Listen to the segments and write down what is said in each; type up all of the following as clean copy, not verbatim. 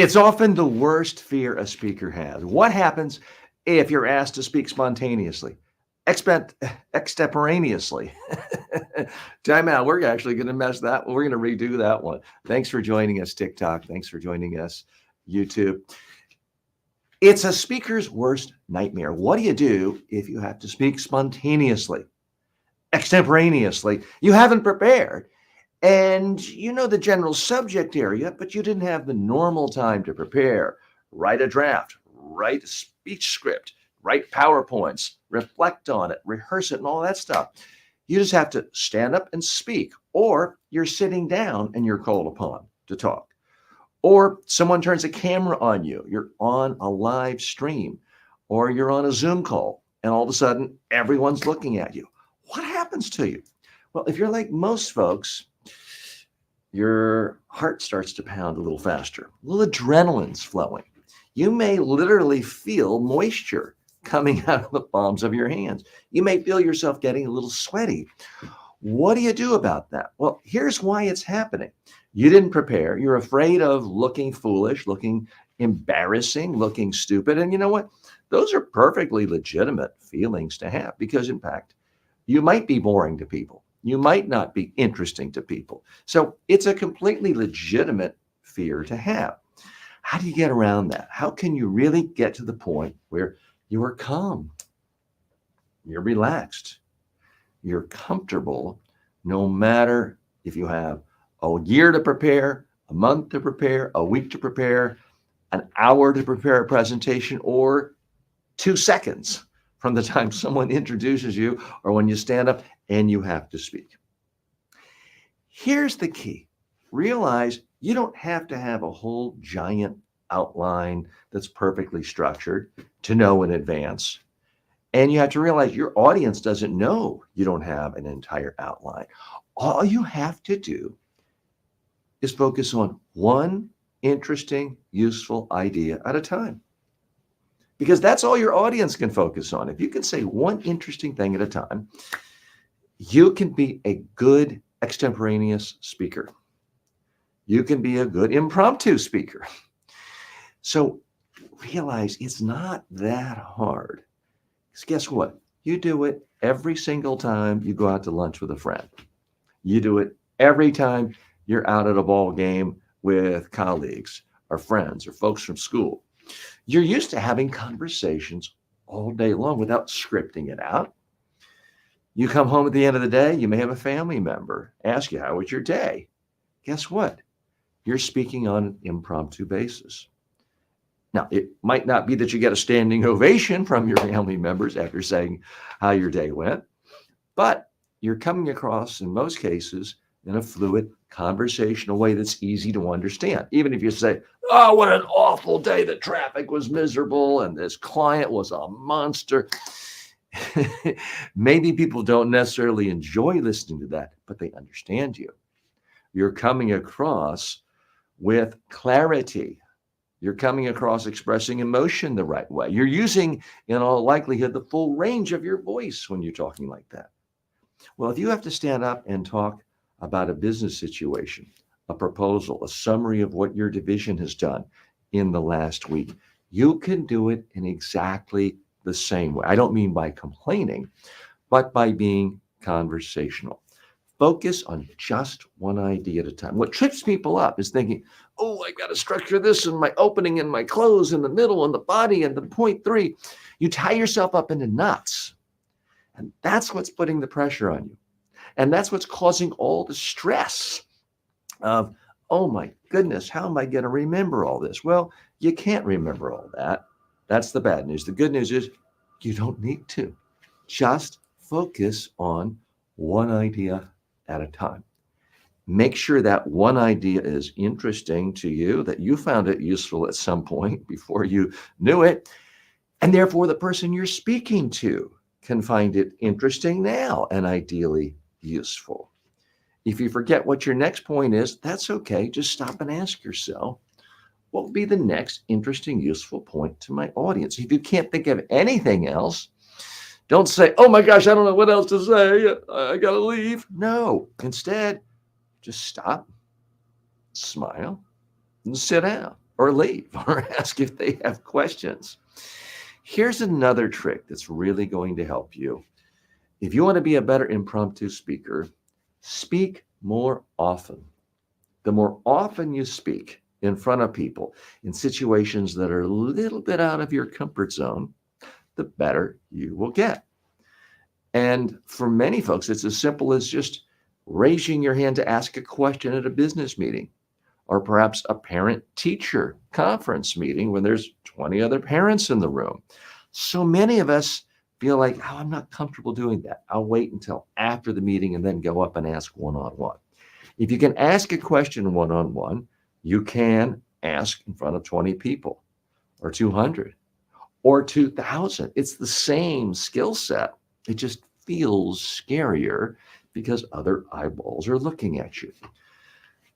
It's often the worst fear a speaker has. What happens if you're asked to speak spontaneously, extemporaneously? Time out. We're actually going to mess that. We're going to redo that one. Thanks for joining us, TikTok. Thanks for joining us, YouTube. It's a speaker's worst nightmare. What do you do if you have to speak spontaneously, extemporaneously? You haven't prepared. And you know the general subject area, but you didn't have the normal time to prepare, write a draft, write a speech script, write PowerPoints, reflect on it, rehearse it, and all that stuff. You just have to stand up and speak, or you're sitting down and you're called upon to talk. Or someone turns a camera on you, you're on a live stream, or you're on a Zoom call, and all of a sudden everyone's looking at you. What happens to you? Well, if you're like most folks, your heart starts to pound a little faster. A little adrenaline's flowing. You may literally feel moisture coming out of the palms of your hands. You may feel yourself getting a little sweaty. What do you do about that? Well, here's why it's happening. You didn't prepare. You're afraid of looking foolish, looking embarrassing, looking stupid. And you know what? Those are perfectly legitimate feelings to have because, in fact, you might be boring to people. You might not be interesting to people. So it's a completely legitimate fear to have. How do you get around that? How can you really get to the point where you are calm, you're relaxed, you're comfortable, no matter if you have a year to prepare, a month to prepare, a week to prepare, an hour to prepare a presentation, or 2 seconds from the time someone introduces you or when you stand up and you have to speak. Here's the key. Realize you don't have to have a whole giant outline that's perfectly structured to know in advance. And you have to realize your audience doesn't know you don't have an entire outline. All you have to do is focus on one interesting, useful idea at a time. Because that's all your audience can focus on. If you can say one interesting thing at a time, you can be a good extemporaneous speaker. You can be a good impromptu speaker. So realize it's not that hard. Because guess what? You do it every single time you go out to lunch with a friend. You do it every time you're out at a ball game with colleagues or friends or folks from school. You're used to having conversations all day long without scripting it out. You come home at the end of the day, you may have a family member ask you, how was your day? Guess what? You're speaking on an impromptu basis. Now, it might not be that you get a standing ovation from your family members after saying how your day went, but you're coming across, in most cases, in a fluid, conversational way that's easy to understand. Even if you say, oh, what an awful day. The traffic was miserable and this client was a monster. Maybe people don't necessarily enjoy listening to that, but they understand you. You're coming across with clarity. You're coming across expressing emotion the right way. You're using, in all likelihood, the full range of your voice when you're talking like that. Well, if you have to stand up and talk about a business situation, a proposal, a summary of what your division has done in the last week, you can do it in exactly the same way. I don't mean by complaining, but by being conversational. Focus on just one idea at a time. What trips people up is thinking, oh, I got to structure this in my opening and my close in the middle and the body and the point 3. You tie yourself up into knots. And that's what's putting the pressure on you. And that's what's causing all the stress of, oh my goodness, how am I going to remember all this? Well, you can't remember all that. That's the bad news. The good news is you don't need to. Just focus on one idea at a time. Make sure that one idea is interesting to you, that you found it useful at some point before you knew it, and therefore the person you're speaking to can find it interesting now and ideally useful. If you forget what your next point is, that's okay. Just stop and ask yourself, what would be the next interesting, useful point to my audience? If you can't think of anything else, don't say, oh my gosh, I don't know what else to say. I got to leave. No, instead, just stop, smile, and sit down or leave or ask if they have questions. Here's another trick that's really going to help you. If you want to be a better impromptu speaker, speak more often. The more often you speak in front of people in situations that are a little bit out of your comfort zone, the better you will get. And for many folks, it's as simple as just raising your hand to ask a question at a business meeting, or perhaps a parent-teacher conference meeting when there's 20 other parents in the room. So many of us feel like, oh, I'm not comfortable doing that. I'll wait until after the meeting and then go up and ask one-on-one. If you can ask a question one-on-one, you can ask in front of 20 people or 200 or 2,000. It's the same skill set. It just feels scarier because other eyeballs are looking at you.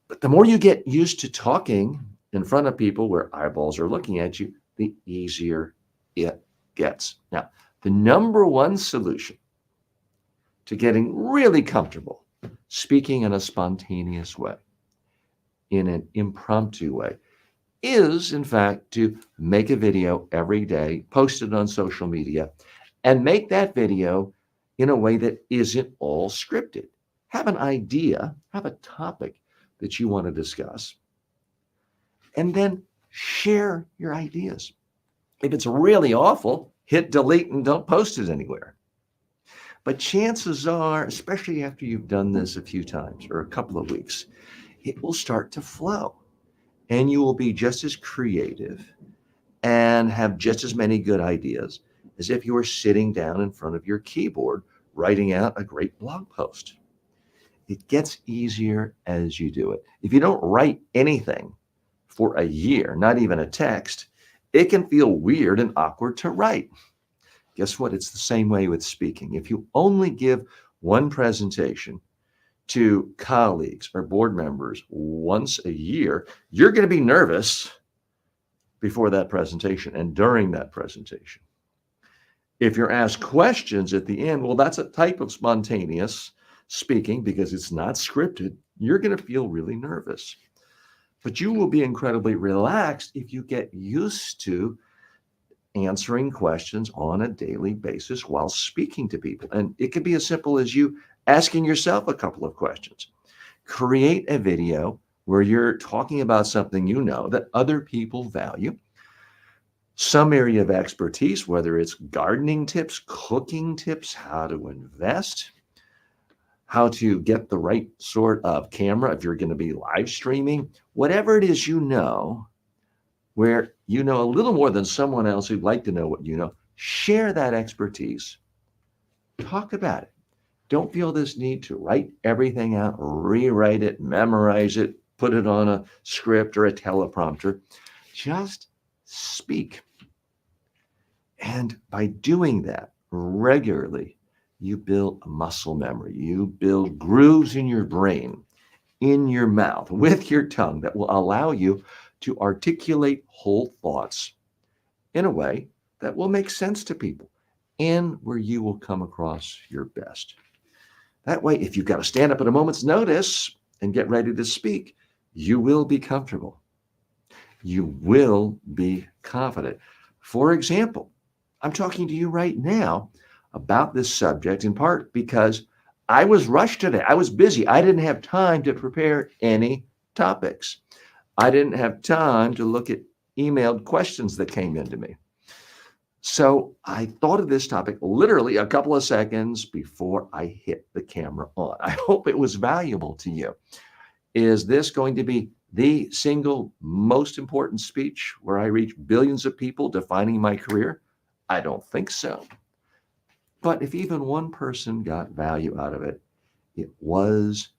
But the more you get used to talking in front of people where eyeballs are looking at you, the easier it gets. Now, the number one solution to getting really comfortable speaking in a spontaneous way, in an impromptu way, is in fact to make a video every day, post it on social media, and make that video in a way that isn't all scripted. Have an idea, have a topic that you want to discuss, and then share your ideas. If it's really awful, hit delete and don't post it anywhere. But chances are, especially after you've done this a few times or a couple of weeks, it will start to flow and you will be just as creative and have just as many good ideas as if you were sitting down in front of your keyboard writing out a great blog post. It gets easier as you do it. If you don't write anything for a year, not even a text, it can feel weird and awkward to write. Guess what? It's the same way with speaking. If you only give one presentation to colleagues or board members once a year, you're going to be nervous before that presentation and during that presentation. If you're asked questions at the end, well, that's a type of spontaneous speaking because it's not scripted. You're going to feel really nervous. But you will be incredibly relaxed if you get used to answering questions on a daily basis while speaking to people. And it can be as simple as you asking yourself a couple of questions. Create a video where you're talking about something you know that other people value, some area of expertise, whether it's gardening tips, cooking tips, how to invest, how to get the right sort of camera if you're going to be live streaming, whatever it is you know, where you know a little more than someone else who'd like to know what you know, share that expertise. Talk about it. Don't feel this need to write everything out, rewrite it, memorize it, put it on a script or a teleprompter. Just speak. And by doing that regularly, you build a muscle memory. You build grooves in your brain, in your mouth, with your tongue that will allow you to articulate whole thoughts in a way that will make sense to people and where you will come across your best. That way, if you've got to stand up at a moment's notice and get ready to speak, you will be comfortable. You will be confident. For example, I'm talking to you right now about this subject in part because I was rushed today. I was busy. I didn't have time to prepare any topics. I didn't have time to look at emailed questions that came into me. So I thought of this topic literally a couple of seconds before I hit the camera on. I hope it was valuable to you. Is this going to be the single most important speech where I reach billions of people defining my career? I don't think so. But if even one person got value out of it, it was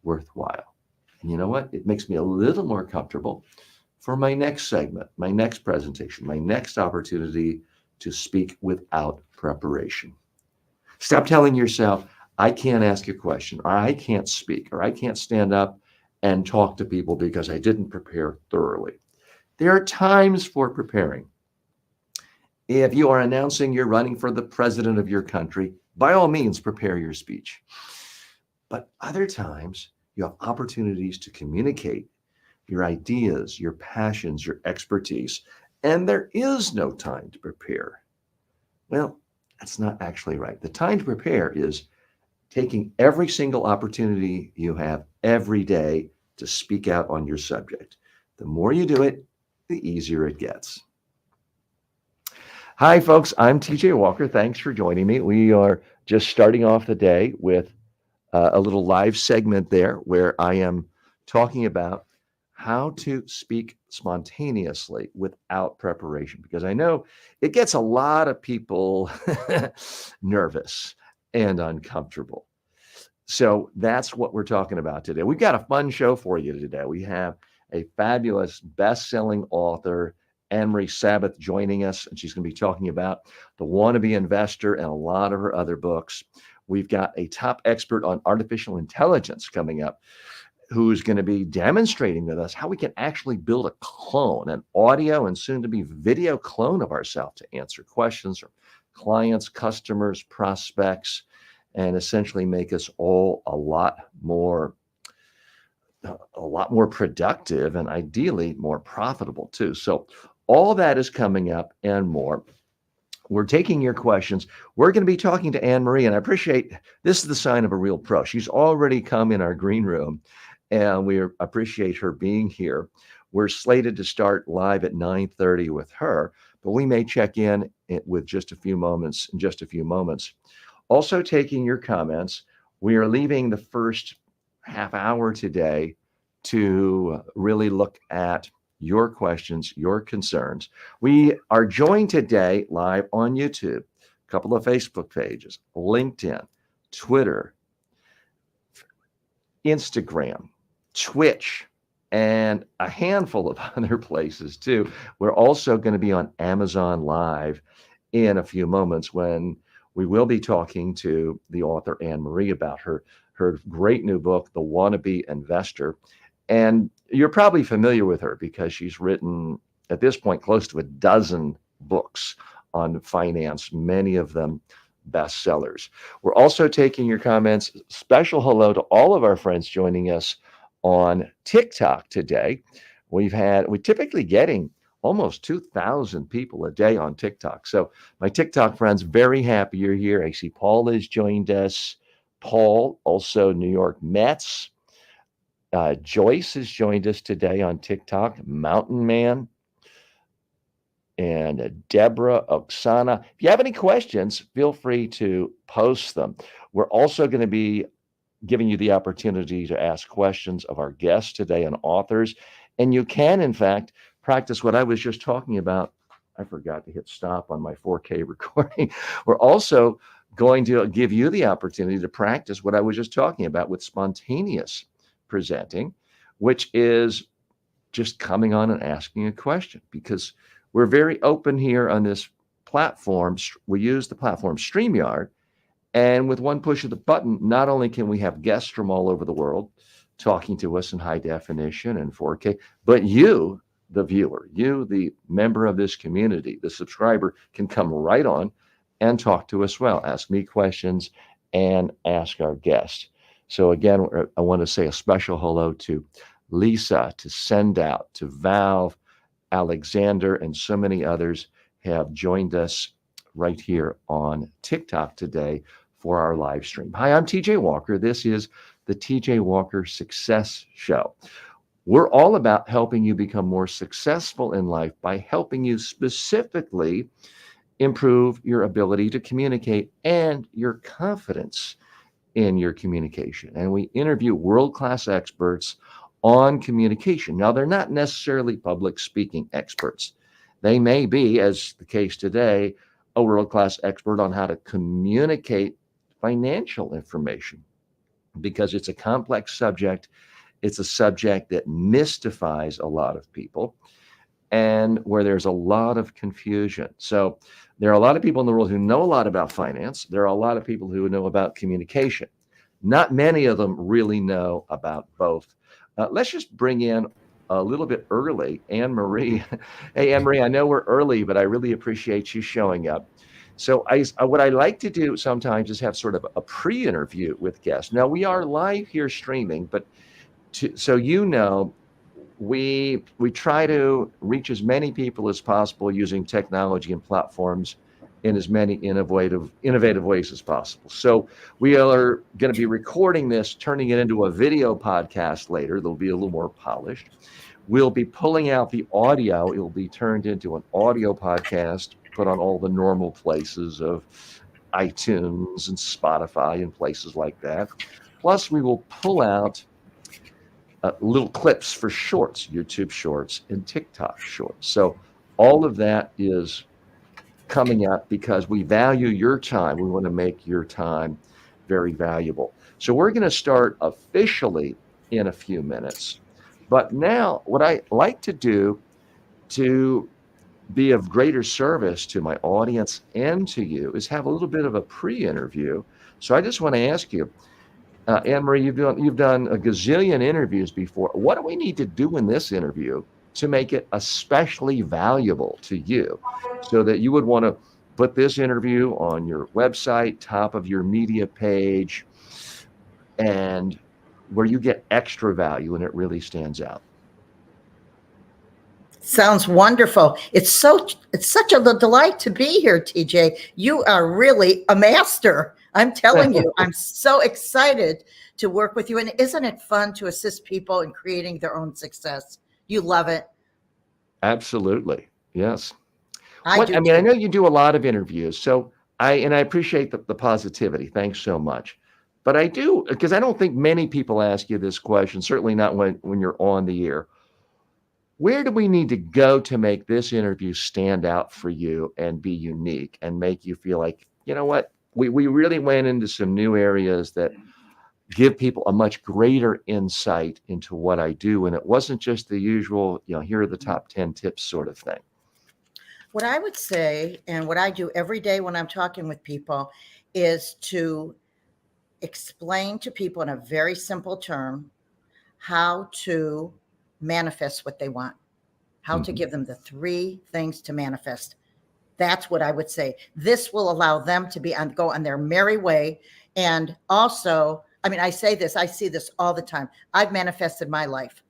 worthwhile. And you know what? It makes me a little more comfortable for my next segment, my next presentation, my next opportunity to speak without preparation. Stop telling yourself, I can't ask a question, or I can't speak, or I can't stand up and talk to people because I didn't prepare thoroughly. There are times for preparing. If you are announcing you're running for the president of your country, by all means, prepare your speech. But other times, you have opportunities to communicate your ideas, your passions, your expertise, and there is no time to prepare. Well, that's not actually right. The time to prepare is taking every single opportunity you have every day to speak out on your subject. The more you do it, the easier it gets. Hi, folks. I'm TJ Walker. Thanks for joining me. We are just starting off the day with a little live segment there where I am talking about how to speak spontaneously without preparation, because I know it gets a lot of people nervous and uncomfortable. So that's what we're talking about today. We've got a fun show for you today. We have a fabulous best-selling author, Anne-Marie Sabbath, joining us, and she's going to be talking about The Wannabe Investor and a lot of her other books. We've got a top expert on artificial intelligence coming up who's going to be demonstrating with us how we can actually build a clone, an audio and soon to be video clone of ourselves to answer questions from clients, customers, prospects, and essentially make us all a lot more productive and ideally more profitable too. So all that is coming up and more. We're taking your questions. We're going to be talking to Anne-Marie, and I appreciate this is the sign of a real pro. She's already come in our green room, and we appreciate her being here. We're slated to start live at 9:30 with her, but we may check in with just a few moments in just a few moments. Also taking your comments. We are leaving the first half hour today to really look at your questions, your concerns. We are joined today live on YouTube, a couple of Facebook pages, LinkedIn, Twitter, Instagram, Twitch, and a handful of other places too. We're also going to be on Amazon Live in a few moments when we will be talking to the author Anne-Marie about her great new book, The Wannabe Investor. And you're probably familiar with her because she's written, at this point, close to a dozen books on finance, many of them bestsellers. We're also taking your comments. Special hello to all of our friends joining us on TikTok today. We're typically getting almost 2,000 people a day on TikTok. So my TikTok friends, very happy you're here. I see Paul has joined us. Paul, also New York Mets. Joyce has joined us today on TikTok. Mountain Man and Deborah, Oksana. If you have any questions, feel free to post them. We're also going to be giving you the opportunity to ask questions of our guests today and authors. And you can, in fact, practice what I was just talking about. I forgot to hit stop on my 4K recording. We're also going to give you the opportunity to practice what I was just talking about with spontaneous presenting, which is just coming on and asking a question, because we're very open here on this platform. We use the platform StreamYard, and with one push of the button, not only can we have guests from all over the world talking to us in high definition and 4K, but you, the viewer, you, the member of this community, the subscriber, can come right on and talk to us well, ask me questions and ask our guests. So again, I want to say a special hello to Lisa, to Send Out, to Valve, Alexander, and so many others have joined us right here on TikTok today for our live stream. Hi, I'm TJ Walker. This is the TJ Walker Success Show. We're all about helping you become more successful in life by helping you specifically improve your ability to communicate and your confidence in your communication. And we interview world-class experts on communication. Now, they're not necessarily public speaking experts. They may be, as the case today, a world-class expert on how to communicate financial information, because it's a complex subject. It's a subject that mystifies a lot of people and where there's a lot of confusion. So there are a lot of people in the world who know a lot about finance. There are a lot of people who know about communication. Not many of them really know about both. Let's just bring in a little bit early, Anne-Marie. Hey, Anne-Marie, I know we're early, but I really appreciate you showing up. So what I like to do sometimes is have sort of a pre-interview with guests. Now, we are live here streaming, but so we try to reach as many people as possible using technology and platforms in as many innovative ways as possible. So we are going to be recording this, turning it into a video podcast later. They'll be a little more polished. We'll be pulling out the audio. It will be turned into an audio podcast, put on all the normal places of iTunes and Spotify and places like that. Plus, we will pull out little clips for shorts, YouTube shorts and TikTok shorts. So all of that is coming up because we value your time. We want to make your time very valuable. So we're going to start officially in a few minutes. But now, what I like to do to be of greater service to my audience and to you is have a little bit of a pre-interview. So I just want to ask you, Anne Marie, you've done a gazillion interviews before. What do we need to do in this interview to make it especially valuable to you, so that you would want to put this interview on your website, top of your media page, and where you get extra value and it really stands out? Sounds wonderful. It's such a delight to be here, TJ. You are really a master. I'm telling you, I'm so excited to work with you. And isn't it fun to assist people in creating their own success? You love it. Absolutely. Yes. I do I too. know you do a lot of interviews, so I appreciate the positivity. Thanks so much. But I do, because I don't think many people ask you this question, certainly not when you're on the air. Where do we need to go to make this interview stand out for you and be unique and make you feel like, you know what, we really went into some new areas that give people a much greater insight into what I do. And it wasn't just the usual, here are the top 10 tips sort of thing. What I would say, and what I do every day when I'm talking with people, is to explain to people in a very simple term how to manifest what they want, how to give them the 3 things to manifest. That's what I would say. This will allow them to go on their merry way. And also, I say this, I see this all the time. I've manifested my life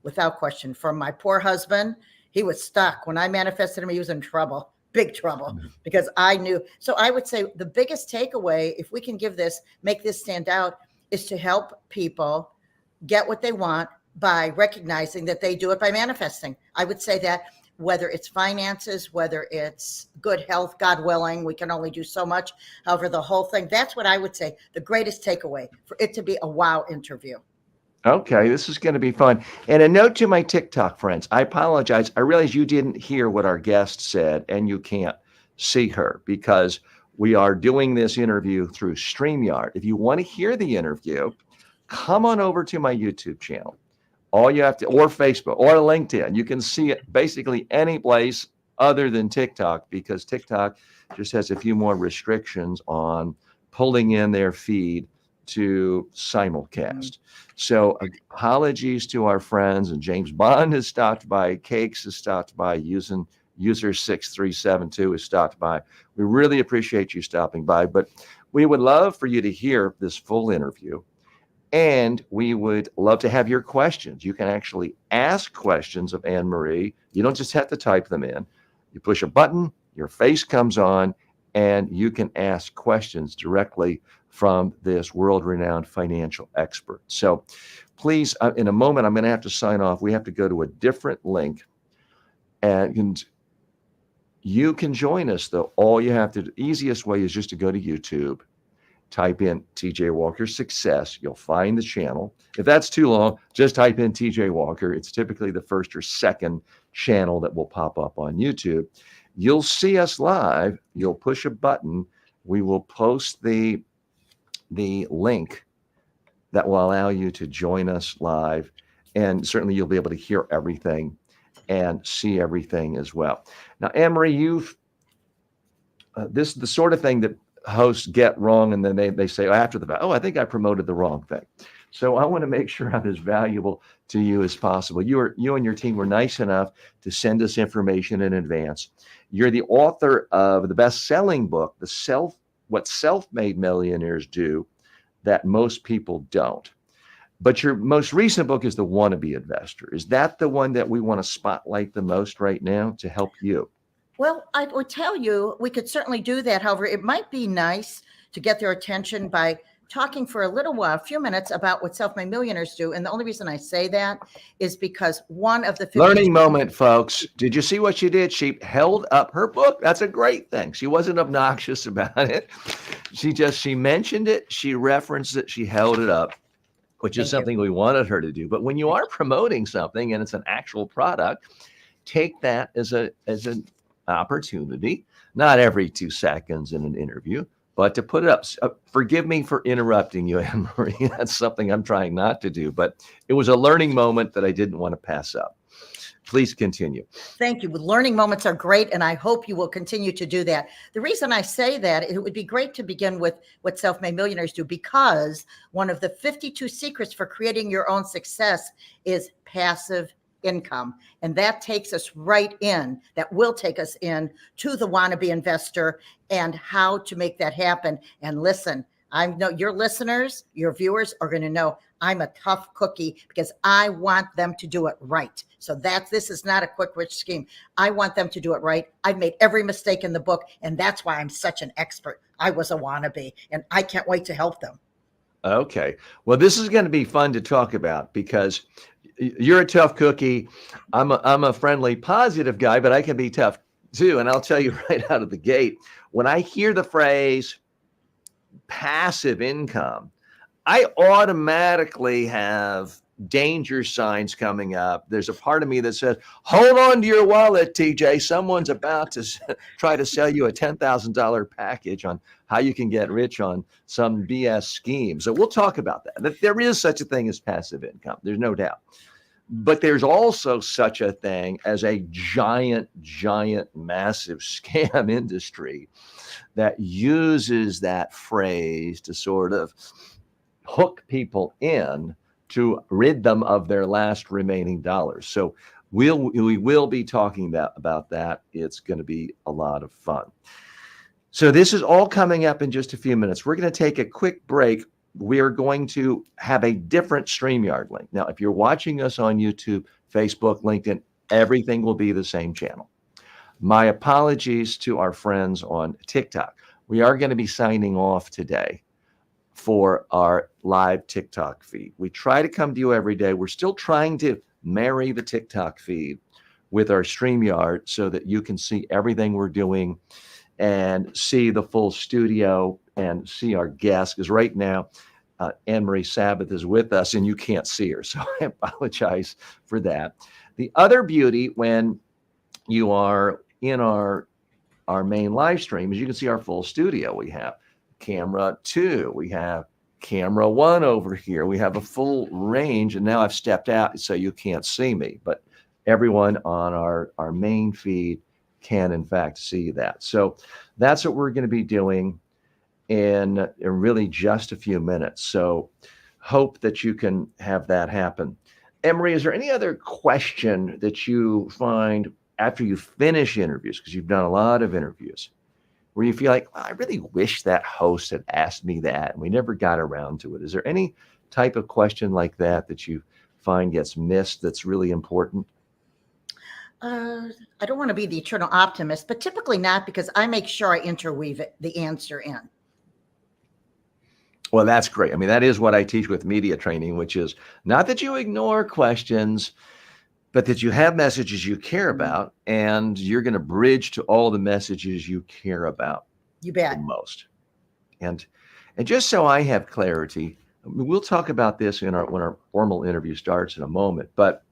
without question. From my poor husband, he was stuck. When I manifested him, he was in trouble, big trouble, because I knew. So I would say the biggest takeaway, if we can make this stand out, is to help people get what they want by recognizing that they do it by manifesting. I would say that whether it's finances, whether it's good health, God willing, we can only do so much. However, the whole thing, that's what I would say, the greatest takeaway, for it to be a wow interview. Okay, this is going to be fun. And a note to my TikTok friends, I apologize. I realize you didn't hear what our guest said and you can't see her because we are doing this interview through StreamYard. If you want to hear the interview, come on over to my YouTube channel. All you have to, or Facebook or LinkedIn, you can see it basically any place other than TikTok, because TikTok just has a few more restrictions on pulling in their feed to simulcast. So apologies to our friends, and James Bond has stopped by, Cakes has stopped by, using user 6372 has stopped by. We really appreciate you stopping by, but we would love for you to hear this full interview. And we would love to have your questions. You can actually ask questions of Anne Marie. You don't just have to type them in. You push a button, your face comes on, and you can ask questions directly from this world-renowned financial expert. So please, in a moment, I'm going to have to sign off. We have to go to a different link. And you can join us, though. All you have to do, easiest way is just to go to YouTube. Type in TJ Walker Success. You'll find the channel. If that's too long, just type in TJ Walker. It's typically the first or second channel that will pop up on YouTube. You'll see us live. You'll push a button. We will post the link that will allow you to join us live. And certainly you'll be able to hear everything and see everything as well. Now, Anne Marie, this is the sort of thing that hosts get wrong, and then they say after the fact, I think I promoted the wrong thing. So I want to make sure I'm as valuable to you as possible. You and your team were nice enough to send us information in advance. You're the author of the best-selling book, What Self-Made Millionaires Do That Most People Don't. But your most recent book is The Wannabe Investor. Is that the one that we want to spotlight the most right now to help you? Well, I would tell you we could certainly do that. However, it might be nice to get their attention by talking for a little while, a few minutes about what self-made millionaires do. And the only reason I say that is because one of the 50 Learning moment, folks. Did you see what she did? She held up her book. That's a great thing. She wasn't obnoxious about it. She mentioned it. She referenced it. She held it up, which is Thank you. something we wanted her to do. But when you are promoting something and it's an actual product, take that as an opportunity, not every 2 seconds in an interview, but to put it up. Forgive me for interrupting you, Anne Marie. That's something I'm trying not to do, but it was a learning moment that I didn't want to pass up. Please continue. Thank you. Learning moments are great, and I hope you will continue to do that. The reason I say that, it would be great to begin with what self-made millionaires do, because one of the 52 secrets for creating your own success is passive income. And that takes us right in, that will take us in to the wannabe investor and how to make that happen. And listen, I know your listeners, your viewers are going to know I'm a tough cookie because I want them to do it right. So this is not a quick rich scheme. I want them to do it right. I've made every mistake in the book, and that's why I'm such an expert. I was a wannabe, and I can't wait to help them. Okay. Well, this is going to be fun to talk about because you're a tough cookie. I'm a friendly, positive guy, but I can be tough too. And I'll tell you right out of the gate, when I hear the phrase passive income, I automatically have danger signs coming up. There's a part of me that says, hold on to your wallet, TJ. Someone's about to try to sell you a $10,000 package on how you can get rich on some BS scheme. So we'll talk about that. There is such a thing as passive income. There's no doubt. But there's also such a thing as a giant, massive scam industry that uses that phrase to sort of hook people in to rid them of their last remaining dollars. So we will be talking about that. It's going to be a lot of fun. So this is all coming up in just a few minutes. We're going to take a quick break. We're going to have a different StreamYard link. Now, if you're watching us on YouTube, Facebook, LinkedIn, everything will be the same channel. My apologies to our friends on TikTok. We are going to be signing off today for our live TikTok feed. We try to come to you every day. We're still trying to marry the TikTok feed with our StreamYard so that you can see everything we're doing and see the full studio and see our guests. Because right now, Anne Marie Sabbath is with us and you can't see her. So I apologize for that. The other beauty when you are in our main live stream is you can see our full studio. We have camera 2, we have camera 1 over here. We have a full range, and now I've stepped out so you can't see me, but everyone on our main feed can in fact see that. So that's what we're going to be doing in really just a few minutes. So hope that you can have that happen. Emery, is there any other question that you find after you finish interviews, because you've done a lot of interviews, where you feel like, I really wish that host had asked me that and we never got around to it? Is there any type of question like that you find gets missed that's really important? I don't want to be the eternal optimist, but typically not, because I make sure I interweave the answer in. Well, that's great. I mean, that is what I teach with media training, which is not that you ignore questions, but that you have messages you care about, and you're going to bridge to all the messages you care about. You bet. The most. And just so I have clarity, we'll talk about this when our formal interview starts in a moment, but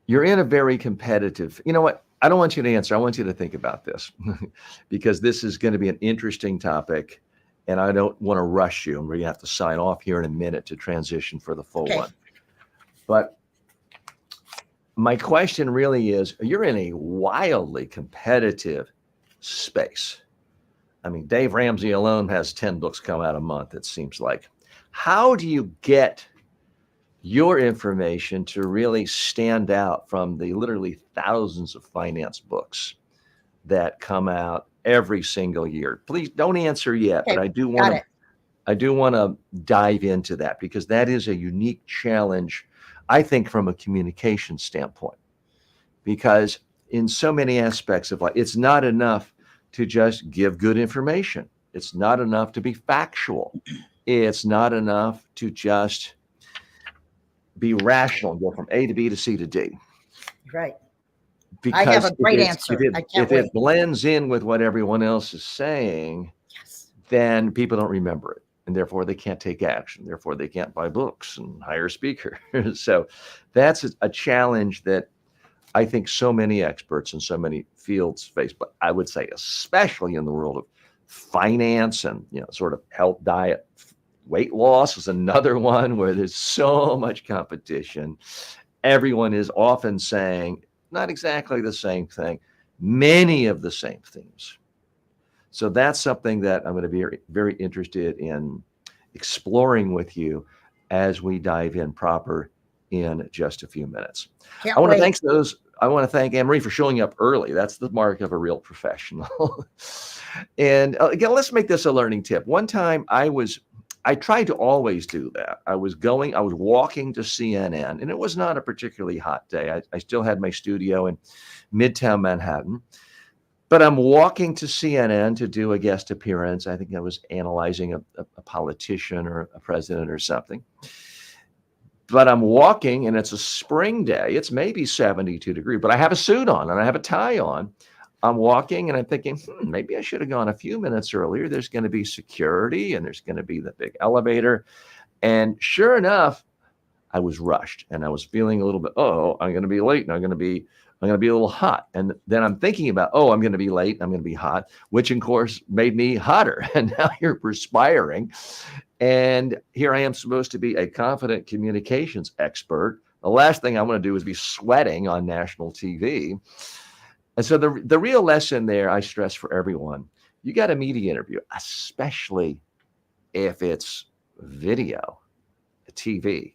you're in a very competitive, you know what? I don't want you to answer. I want you to think about this because this is going to be an interesting topic, and I don't want to rush you. And we're going to have to sign off here in a minute to transition for the full one. But my question really is, you're in a wildly competitive space. I mean, Dave Ramsey alone has 10 books come out a month, it seems like. How do you get your information to really stand out from the literally thousands of finance books that come out every single year? Please don't answer yet, but I do want to I do want to dive into that because that is a unique challenge, I think, from a communication standpoint. Because in so many aspects of life, it's not enough to just give good information. It's not enough to be factual. It's not enough to just be rational and go from A to B to C to D. Right. I have Because a great answer. I can't if wait. it blends in with what everyone else is saying, Yes. then people don't remember it. And therefore they can't take action. Therefore they can't buy books and hire speakers. So that's a challenge that I think so many experts in so many fields face, but I would say especially in the world of finance and sort of health, diet, weight loss is another one where there's so much competition. Everyone is often saying not exactly the same thing, many of the same themes. So that's something that I'm going to be very, very interested in exploring with you as we dive in proper in just a few minutes. Can't I want to wait. thank Anne Marie for showing up early. That's the mark of a real professional. And again, let's make this a learning tip. One time I tried to always do that. I was walking to CNN, and it was not a particularly hot day. I still had my studio in Midtown Manhattan, but I'm walking to CNN to do a guest appearance. I think I was analyzing a politician or a president or something. But I'm walking, and it's a spring day. It's maybe 72 degrees, but I have a suit on and I have a tie on. I'm walking and I'm thinking, maybe I should have gone a few minutes earlier. There's going to be security and there's going to be the big elevator. And sure enough, I was rushed and I was feeling a little bit, I'm going to be late and I'm going to be a little hot. And then I'm thinking about, I'm going to be late. I'm going to be hot, which of course made me hotter. And now you're perspiring. And here I am supposed to be a confident communications expert. The last thing I want to do is be sweating on national TV. And so the real lesson there, I stress for everyone, you got a media interview, especially if it's video, TV,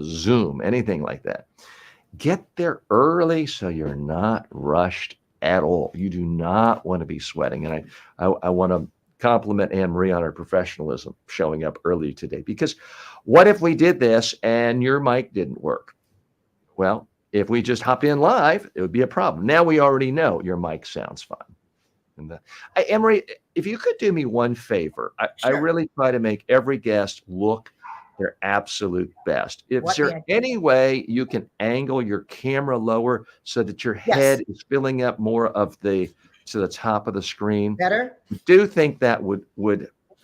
Zoom, anything like that. Get there early so you're not rushed at all. You do not want to be sweating. And I want to compliment Anne Marie on her professionalism showing up early today, because what if we did this and your mic didn't work? Well, if we just hop in live, it would be a problem. Now we already know your mic sounds fine. And Anne Marie, if you could do me one favor, I Sure. really try to make every guest look their absolute best. Is there any way you can angle your camera lower so that your head is filling up more of to the top of the screen? Better? I do think that would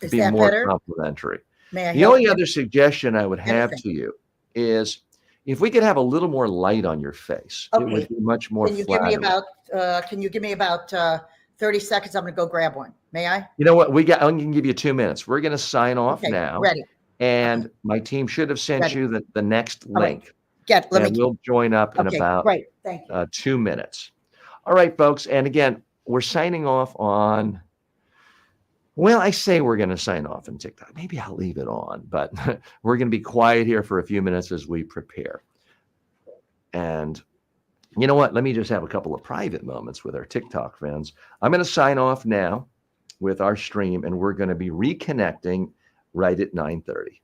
Is be that more better? complimentary. May I The help only you? other suggestion I would have Anything. to you is if we could have a little more light on your face, it Okay. would be much more Can you give me flattering. about 30 seconds? I'm going to go grab one. May I? You know what? I'm going to give you 2 minutes. We're going to sign off Okay. now. Ready. And my team should have sent Ready. you the next All right. link. Let me. And we'll join up in Okay. about Great. Thank you. 2 minutes. All right, folks. And again, we're signing off on, well, I say we're going to sign off on TikTok. Maybe I'll leave it on, but we're going to be quiet here for a few minutes as we prepare. And you know what? Let me just have a couple of private moments with our TikTok fans. I'm going to sign off now with our stream, and we're going to be reconnecting right at 9:30.